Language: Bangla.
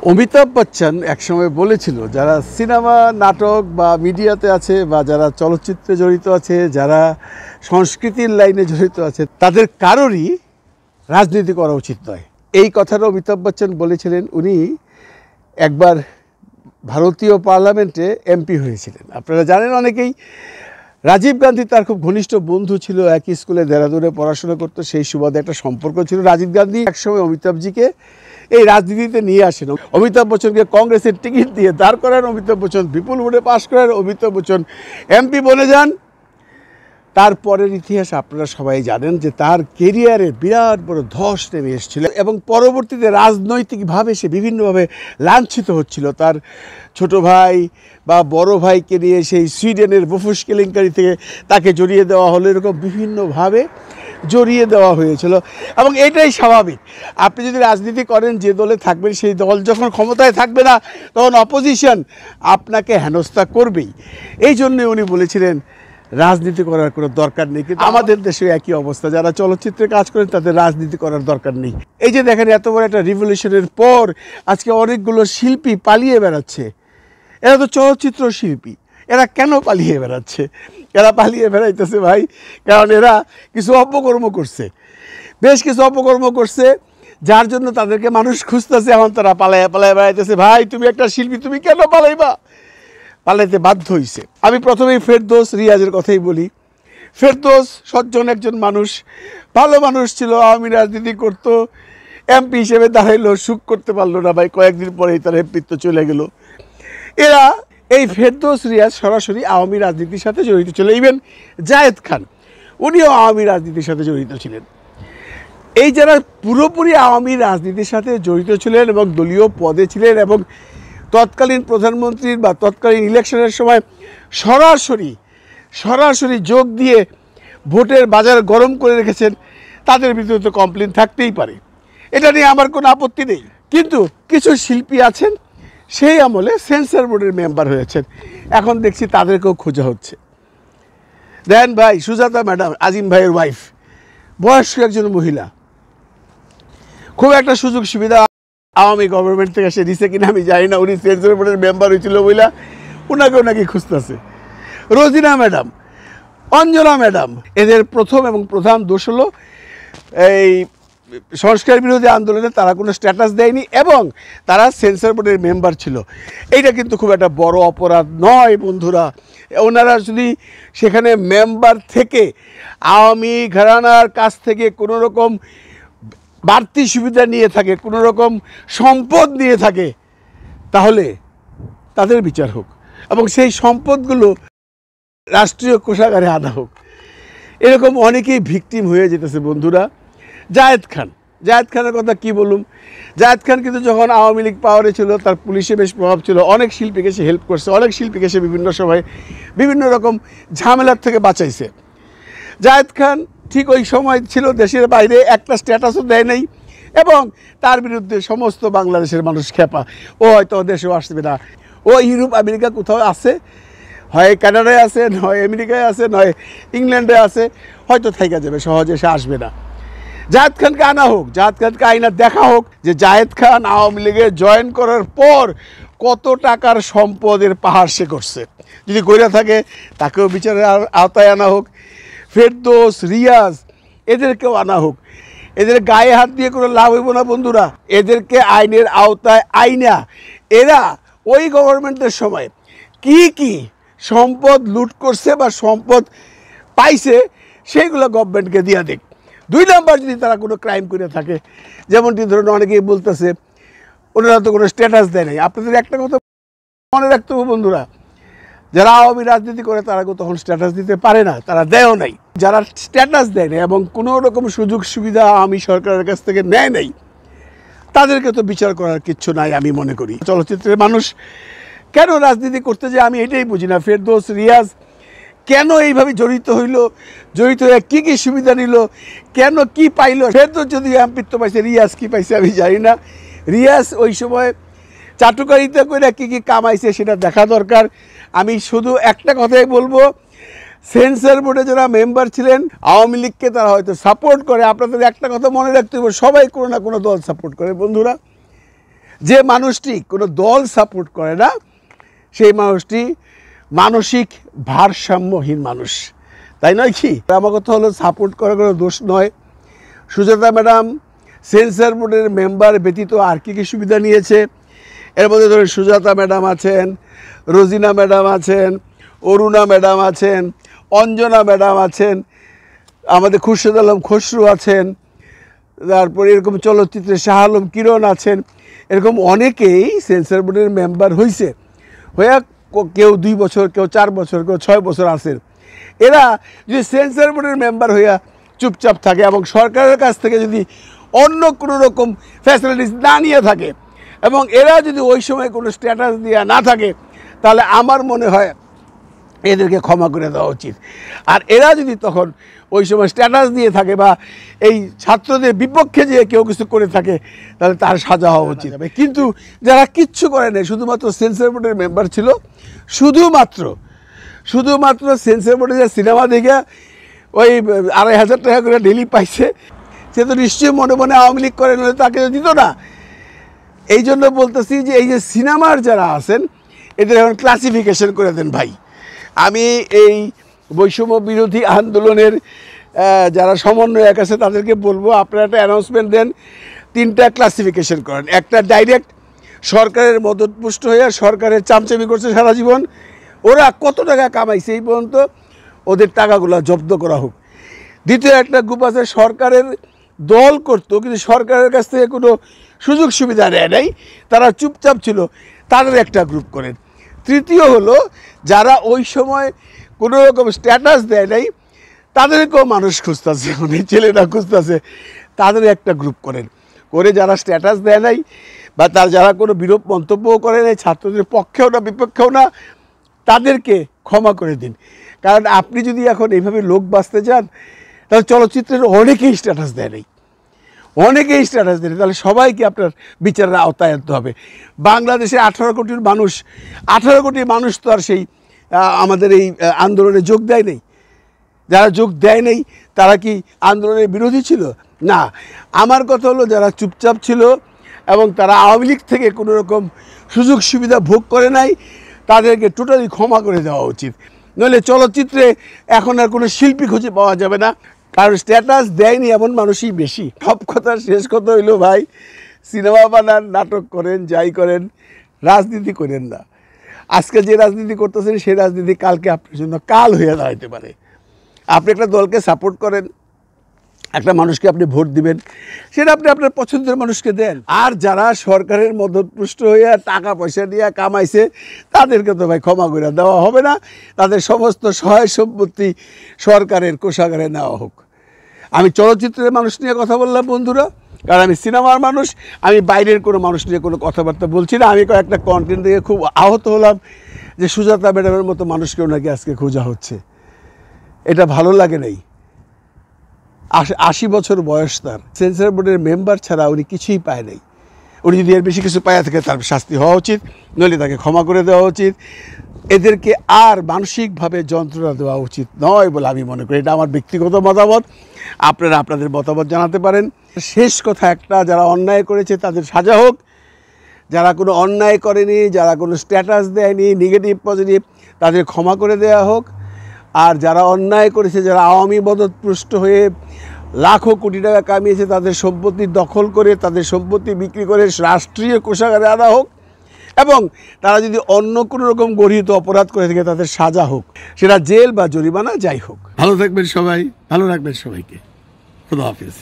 অমিতাভ বচ্চন একসময় বলেছিল যারা সিনেমা নাটক বা মিডিয়াতে আছে বা যারা চলচ্চিত্রে জড়িত আছে যারা সংস্কৃতির লাইনে জড়িত আছে তাদের কারোরই রাজনীতি করা উচিত নয়। এই কথাটা অমিতাভ বচ্চন বলেছিলেন। উনি একবার ভারতীয় পার্লামেন্টে এমপি হয়েছিলেন। আপনারা জানেন অনেকেই। রাজীব গান্ধী তার খুব ঘনিষ্ঠ বন্ধু ছিল, একই স্কুলে দেরাদুনে পড়াশোনা করতো, সেই সুবাদে একটা সম্পর্ক ছিল। রাজীব গান্ধী একসময় অমিতাভজিকে এই রাজনীতিতে নিয়ে আসেন। অমিতাভ বচ্চনকে কংগ্রেসের টিকিট দিয়ে দাঁড় করেন, অমিতাভ বচ্চন বিপুল ভোটে পাশ করেন, অমিতাভ বচ্চন এমপি বনে যান। তারপরের ইতিহাস আপনারা সবাই জানেন যে তার কেরিয়ারে বিরাট বড় ধস নেমে এসেছিল এবং পরবর্তীতে রাজনৈতিকভাবে সে বিভিন্নভাবে লাঞ্ছিত হচ্ছিল। তার ছোট ভাই বা বড় ভাইকে নিয়ে সেই সুইডেনের বফুস কেলেঙ্কারি থেকে তাকে জড়িয়ে দেওয়া হলো, এরকম বিভিন্নভাবে জড়িয়ে দেওয়া হয়েছিল। এবং এটাই স্বাভাবিক। আপনি যদি রাজনীতি করেন, যে দলে থাকবেন সেই দল যখন ক্ষমতায় থাকবে না তখন অপোজিশন আপনাকে হেনস্থা করবেই। এই জন্যে উনি বলেছিলেন রাজনীতি করার কোনো দরকার নেই। কিন্তু আমাদের দেশে একই অবস্থা, যারা চলচ্চিত্রে কাজ করেন তাদের রাজনীতি করার দরকার নেই। এই যে দেখেন, এত বড় একটা রিভলিউশনের পর আজকে অনেকগুলো শিল্পী পালিয়ে বেড়াচ্ছে। এরা তো চলচ্চিত্র শিল্পী, এরা কেন পালিয়ে বেড়াচ্ছে? এরা পালিয়ে বেড়াইতেছে ভাই কারণ এরা কিছু অপকর্ম করছে, বেশ কিছু অপকর্ম করছে, যার জন্য তাদেরকে মানুষ খুঁজতেছে। এখন তারা পালাইয়া বেড়াইতেছে। ভাই তুমি একটা শিল্পী, তুমি কেন পালাইবা? পালাইতে বাধ্য হয়েছে। আমি প্রথমেই ফেরদৌস রিয়াজের কথাই বলি। ফেরদৌস সজ্জন একজন মানুষ, ভালো মানুষ ছিল, আওয়ামী রাজনীতি করতো, এমপি হিসেবে দাঁড়াইলো, সুখ করতে পারলো না ভাই, কয়েকদিন পরেই তার এমপিত্ব চলে গেল। এরা এই ফেরদৌস রিয়াজ সরাসরি আওয়ামী রাজনীতির সাথে জড়িত ছিল। ইভেন জায়েদ খান উনিও আওয়ামী রাজনীতির সাথে জড়িত ছিলেন। এই যারা পুরোপুরি আওয়ামী রাজনীতির সাথে জড়িত ছিলেন এবং দলীয় পদে ছিলেন এবং তৎকালীন প্রধানমন্ত্রীর বা তৎকালীন ইলেকশনের সময় সরাসরি যোগ দিয়ে ভোটের বাজার গরম করে রেখেছেন, তাদের ভিতরে তো কমপ্লেন থাকতেই পারে, এটা নিয়ে আমার কোনো আপত্তি নেই। কিন্তু কিছু শিল্পী আছেন সেই আমলে সেন্সর বোর্ডের মেম্বার হয়েছেন, এখন দেখছি তাদেরকেও খোঁজা হচ্ছে। দেন ভাই, সুজাতা ম্যাডাম, আজিম ভাইয়ের ওয়াইফ, বয়স্ক একজন মহিলা, খুব একটা সুযোগ সুবিধা আওয়ামী গভর্নমেন্ট থেকে সে দিছে কিনা আমি জানি না। উনি সেন্সর বোর্ডের মেম্বার হয়েছিল বইলা ওনাকেও নাকি খুঁজতেছে। রোজিনা ম্যাডাম, অঞ্জনা ম্যাডাম, এদের প্রথম এবং প্রধান দোষ হলো এই সংস্কার বিরোধী আন্দোলনে তারা কোনো স্ট্যাটাস দেয়নি এবং তারা সেন্সর বোর্ডের মেম্বার ছিল। এইটা কিন্তু খুব একটা বড় অপরাধ নয় বন্ধুরা। ওনারা যদি সেখানে মেম্বার থেকে আওয়ামী ঘরানার কাছ থেকে কোনো রকম বাড়তি সুবিধা নিয়ে থাকে, কোনো রকম সম্পদ নিয়ে থাকে, তাহলে তাদের বিচার হোক এবং সেই সম্পদগুলো রাষ্ট্রীয় কোষাগারে আনা হোক। এরকম অনেকেই ভিকটিম হয়ে যেতেছে বন্ধুরা। জায়েদ খানের কথা কি বলুম? জায়েদ খান কিন্তু যখন আওয়ামী লীগ পাওয়ারে ছিল তার পুলিশে বেশ প্রভাব ছিল, অনেক শিল্পীকে সে হেল্প করছে, অনেক শিল্পীকে সে বিভিন্ন সময় বিভিন্ন রকম ঝামেলার থেকে বাঁচাইছে। জায়েদ খান ঠিক ওই সময় ছিল দেশের বাইরে, একটা স্ট্যাটাসও দেয় নাই এবং তার বিরুদ্ধে সমস্ত বাংলাদেশের মানুষ খেপা। ও হয়তো দেশেও আসবে না, ও ইউরোপ আমেরিকা কোথাও আছে, হয় কানাডায় আছে, নয় আমেরিকায় আছে, নয় ইংল্যান্ডে আছে, হয়তো থাইকা যাবে, সহজে সে আসবে না। জায়েদ খানকে আনা হোক, জায়েদ খানকে আইনা দেখা হোক যে জায়েদ খান আওয়ামী লীগে জয়েন করার পর কত টাকার সম্পদের পাহাড় সে করছে। যদি কইরা থাকে তাকেও বিচারের আওতায় আনা হোক। ফেরদৌস, রিয়াজ, এদেরকেও আনা হোক। এদের গায়ে হাত দিয়ে কোনো লাভ হইব না বন্ধুরা। এদেরকে আইনের আওতায় আইনা এরা ওই গভর্নমেন্টের সময় কি সম্পদ লুট করছে বা সম্পদ পাইছে সেইগুলো গভর্নমেন্টকে দিয়া দেখ। 2 নম্বর, যদি তারা কোনো ক্রাইম করে থাকে, যেমনটি ধরুন অনেকেই বলতেছে ওনারা তো কোনো স্ট্যাটাস দেয় নাই। আপনাদের একটা কথা মনে রাখতে হবে বন্ধুরা, যারা আওয়ামী রাজনীতি করে তারা তখন স্ট্যাটাস দিতে পারে না, তারা দেয়ও নাই। যারা স্ট্যাটাস দেয় না এবং কোনো রকম সুযোগ সুবিধা আওয়ামী সরকারের কাছ থেকে নেয় নাই, তাদেরকে তো বিচার করার কিচ্ছু নাই আমি মনে করি। চলচ্চিত্রের মানুষ কেন রাজনীতি করতে যায় আমি এটাই বুঝি না। ফেরদৌস, রিয়াজ কেন এইভাবে জড়িত হয়ে কী সুবিধা নিল, কেন কি পাইল? ফেরদৌস যদি এমপিত্ব পাইছে, রিয়াজ কি পাইছে আমি জানি না। রিয়াজ ওই সময় চাটুকারিতা করে কি কামাইছে সেটা দেখা দরকার। আমি শুধু একটা কথাই বলবো, সেন্সর বোর্ডে যারা মেম্বার ছিলেন আওয়ামী লীগকে তারা হয়তো সাপোর্ট করে। আপনাদের একটা কথা মনে রাখতে হবে, সবাই কোনো না কোনো দল সাপোর্ট করে বন্ধুরা। যে মানুষটি কোনো দল সাপোর্ট করে না সেই মানুষটি মানসিক ভারসাম্যহীন মানুষ, তাই নয় কি? আমার কথা হলো সাপোর্ট করার কোনো দোষ নয়। সুজাতা ম্যাডাম সেন্সর বোর্ডের মেম্বার ব্যতীত আর কী কী সুবিধা নিয়েছে? এর মধ্যে ধরুন সুজাতা ম্যাডাম আছেন, রোজিনা ম্যাডাম আছেন, অরুণা ম্যাডাম আছেন, অঞ্জনা ম্যাডাম আছেন, আমাদের খুরশেদ আলম খসরু আছেন, তারপরে এরকম চলচ্চিত্রে শাহ আলম কিরণ আছেন। এরকম অনেকেই সেন্সর বোর্ডের মেম্বার হয়েছে, হয়ে কেউ 2 বছর, কেউ 4 বছর, কেউ 6 বছর আছেন। এরা যদি সেন্সর বোর্ডের মেম্বার হইয়া চুপচাপ থাকে এবং সরকারের কাছ থেকে যদি অন্য কোনো রকম ফ্যাসিলিটিস না নিয়ে থাকে এবং এরা যদি ওই সময় কোনো স্ট্যাটাস দেওয়া না থাকে, তাহলে আমার মনে হয় এদেরকে ক্ষমা করে দেওয়া উচিত। আর এরা যদি তখন ওই সময় স্ট্যাটাস দিয়ে থাকে বা এই ছাত্রদের বিপক্ষে যে কেউ কিছু করে থাকে, তাহলে তার সাজা হওয়া উচিত। কিন্তু যারা কিচ্ছু করে নাই, শুধুমাত্র সেন্সর বোর্ডের মেম্বার ছিল, শুধুমাত্র সেন্সর বোর্ডে যে সিনেমা দেখে ওই 2500 টাকা করে ডেলি পাইছে, সে তো নিশ্চয়ই মনে মনে আওয়ামী লীগ করে, নলে তাকে দিত না। এই জন্য বলতেছি যে এই যে সিনেমার যারা আছেন এদের এখন ক্লাসিফিকেশন করে দেন ভাই। আমি এই বৈষম্য বিরোধী আন্দোলনের যারা সমন্বয়ক আছে তাদেরকে বলবো, আপনারা একটা অ্যানাউন্সমেন্ট দেন, 3টা ক্লাসিফিকেশন করেন। একটা ডাইরেক্ট সরকারের মদতপুষ্ট হয়ে সরকারের চামচামি করছে সারা জীবন, ওরা কত টাকা কামাইছে এই পর্যন্ত, ওদের টাকাগুলো জব্দ করা হোক। দ্বিতীয় একটা গ্রুপ আছে সরকারের দল করতো কিন্তু সরকারের কাছ থেকে কোনো সুযোগ সুবিধা নেয় নাই, তারা চুপচাপ ছিল, তাদের একটা গ্রুপ করেন। তৃতীয় হলো যারা ওই সময় কোনো রকম স্ট্যাটাস দেয় নাই, তাদেরকেও মানুষ খুঁজতেছে, অনেক ছেলেরা খুঁজতেছে, তাদের একটা গ্রুপ করেন। করে যারা স্ট্যাটাস দেয় নাই বা যারা কোনো বিরূপ মন্তব্যও করে নাই, ছাত্রদের পক্ষেও না বিপক্ষেও না, তাদেরকে ক্ষমা করে দিন। কারণ আপনি যদি এখন এইভাবে লোক বাঁচতে চান, তাহলে চলচ্চিত্রের অনেকেই স্ট্যাটাস দেয় নাই, তাহলে সবাইকে আপনার বিচারের আওতায় আনতে হবে। বাংলাদেশে 18 কোটি মানুষ তো আর সেই আমাদের এই আন্দোলনে যোগ দেয় নেই। যারা যোগ দেয় নেই তারা কি আন্দোলনের বিরোধী ছিল? না। আমার কথা হলো যারা চুপচাপ ছিল এবং তারা আওয়ামী লীগ থেকে কোনো রকম সুযোগ সুবিধা ভোগ করে নাই, তাদেরকে টোটালি ক্ষমা করে দেওয়া উচিত। নইলে চলচ্চিত্রে এখন আর কোনো শিল্পী খুঁজে পাওয়া যাবে না, কারণ স্ট্যাটাস দেয়নি এমন মানুষই বেশি। সব কথার শেষ কথা হইল ভাই, সিনেমা বানান, নাটক করেন, যাই করেন, রাজনীতি করেন না। আজকে যে রাজনীতি করতেছেন সেই রাজনীতি কালকে আপনার জন্য কাল হয়ে দাঁড়াইতে পারে। আপনি একটা দলকে সাপোর্ট করেন, একটা মানুষকে আপনি ভোট দিবেন, সেটা আপনি আপনার পছন্দের মানুষকে দেন। আর যারা সরকারের মদতপুষ্ট হইয়া টাকা পয়সা দিয়ে কামাইছে, তাদেরকে তো ভাই ক্ষমা করে দেওয়া হবে না, তাদের সমস্ত সহায় সম্পত্তি সরকারের কোষাগারে নেওয়া হোক। আমি চলচ্চিত্রের মানুষ নিয়ে কথা বললাম বন্ধুরা, কারণ আমি সিনেমার মানুষ, আমি বাইরের কোনো মানুষ নিয়ে কোনো কথাবার্তা বলছি না। আমি কয়েকটা কন্টেন্ট দেখে খুব আহত হলাম যে সুজাতা ম্যাডামের মতো মানুষকেও নাকি আজকে খোঁজা হচ্ছে, এটা ভালো লাগে নাই। 80 বছর বয়স তার, সেন্সর বোর্ডের মেম্বার ছাড়া উনি কিছুই পায় নাই। উনি যদি এর বেশি কিছু পায় থাকে তার শাস্তি হওয়া উচিত, নইলে তাকে ক্ষমা করে দেওয়া উচিত। এদেরকে আর মানসিকভাবে যন্ত্রণা দেওয়া উচিত নয় বলে আমি মনে করি। এটা আমার ব্যক্তিগত মতামত, আপনারা আপনাদের মতামত জানাতে পারেন। শেষ কথা একটা, যারা অন্যায় করেছে তাদের সাজা হোক, যারা কোনো অন্যায় করেনি, যারা কোনো স্ট্যাটাস দেয়নি নেগেটিভ পজিটিভ, তাদের ক্ষমা করে দেওয়া হোক। আর যারা অন্যায় করেছে, যারা আওয়ামী মদতপুষ্ট হয়ে লাখো কোটি টাকা কামিয়েছে, তাদের সম্পত্তি দখল করে, তাদের সম্পত্তি বিক্রি করে রাষ্ট্রীয় কোষাগারে আনা হোক। এবং তারা যদি অন্য কোনো রকম গর্হিত অপরাধ করে থাকে তাদের সাজা হোক, সেটা জেল বা জরিমানা যাই হোক। ভালো থাকবেন সবাই, ভালো রাখবেন সবাইকে। খুদা হাফেজ।